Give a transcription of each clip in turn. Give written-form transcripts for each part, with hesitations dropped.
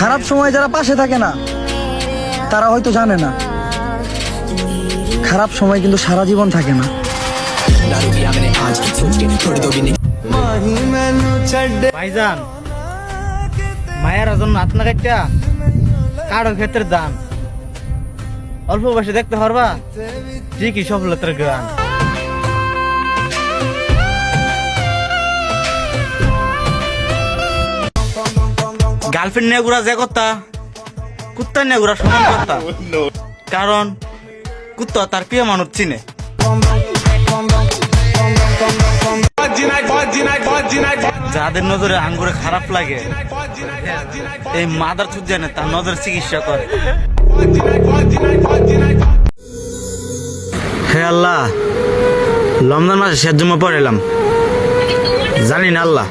খারাপ সময় যারা পাশে থাকে না তারা হয়তো জানে না খারাপ সময় কিন্তু সারা জীবন থাকে না। ভাইজান মায়ের জন্য আপনার একটা কারো ক্ষেত্রে দান অল্প বয়সে দেখতে পারবা ঠিকই সফলতার গান। গার্লফ্রেন্ড নিয়ে ঘুরা যে কথা কুত্তা নিয়ে ঘুরা সমান কথা, কারণ কুত্তা তার প্রিয় মানুষ চিনে। যাদের নজরে আঙ্গুরে খারাপ লাগে এই মাদার চুদ জানে তার নজরে চিকিৎসা করে। হে আল্লাহ, রমজান মাসে শেষ জমা পড়ে এলাম, জানি না আল্লাহ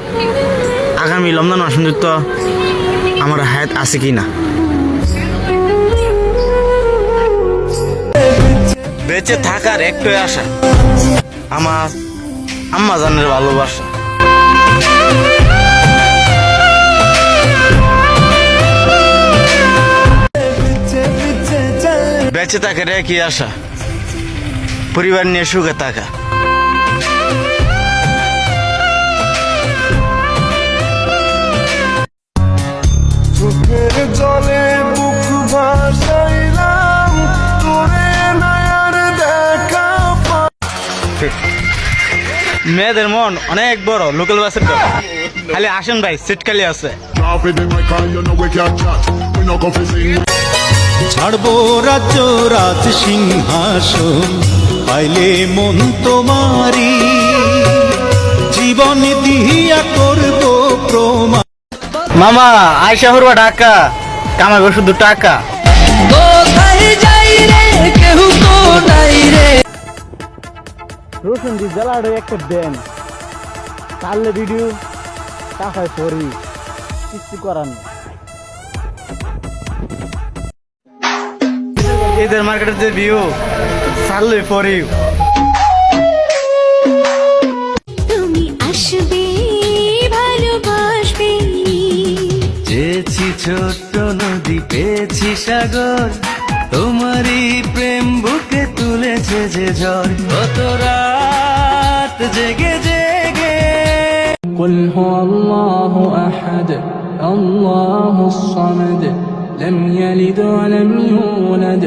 আগামী রমজান মাস পর্যন্ত আমার হায়াত আছে কিনা। বেঁচে থাকার একটাই আশা, আমার আম্মা জানের ভালোবাসা। বেঁচে থাকার একই আশা, পরিবার নিয়ে সুখে থাকা। চোখের জলে বুক ভাসাইলাম তোরে নায়ার দেখা। মেয়েদের মন অনেক বড়, লোকাল বাসের তো খালি আসেন ভাই, সিট খালি আছে। ছাড়বো রাজ্য রাজ সিংহাসন পাইলে মন তোমারি, জীবন দিয়া করব প্রমাণ। মামা আয়সা হরবা ঢাকা, কামাবো শুধু টাকা। রোশন দি জ্বালাড়ে একটা দেন কালে ভিডিও টাকায় পড়ি কিছু করার নেই। এদের মার্কেটের যে ভিউ সারলে পড়ি। তুমি আসবে ভালোবাসবে, চেয়েছি ছোট্ট নদী পেয়েছি সাগর, তোমারই প্রেম বুকে তুলেছে যে ঝড়, কত রাত জেগে জেগে। قل هو الله أحد الله الصمد لم يلد ولم يولد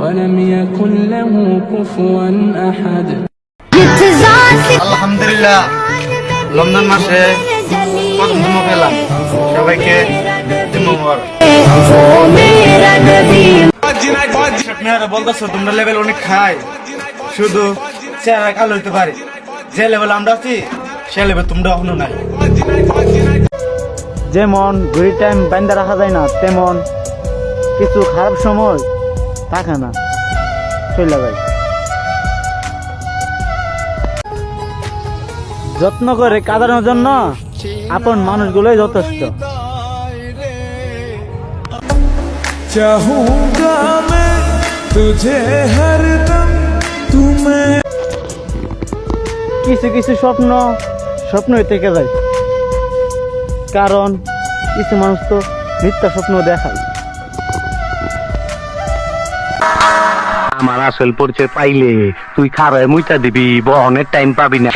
ولم يكن له كفوا أحد। আলহামদুলিল্লাহ রমজান মাসে প্রথম জুমা পেলাম, সবাইকে বলতেছো তোমরা লেভেল অনেক খাই, শুধু চেহারা কালো হইতে পারে, যে লেভেল আমরা আছি সে লেভেল তোমরা এখনো নাই। যেমন ঘড়ির টাইম বান্ধা রাখা যায় না, তেমন কিছু খারাপ সময় থাকে না, চলে যায়। যত্ন করে কাঁদানোর জন্য আপন মানুষগুলোই যথেষ্ট। चाहूंगा मैं तुझे हरदम तुम्हें। কিছু কিছু স্বপ্নই থেকে যায়, কারণ কিছু মানুষ তো মিথ্যা স্বপ্ন দেখায়। আমার আসল পরিচয় পাইলে তুই খারায় মুইটা দিবি, বহনের টাইম পাবি না।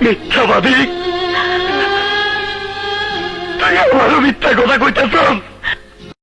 মিথ্যাবাদী, তুই আমারও মিথ্যা কথা কইতেছ।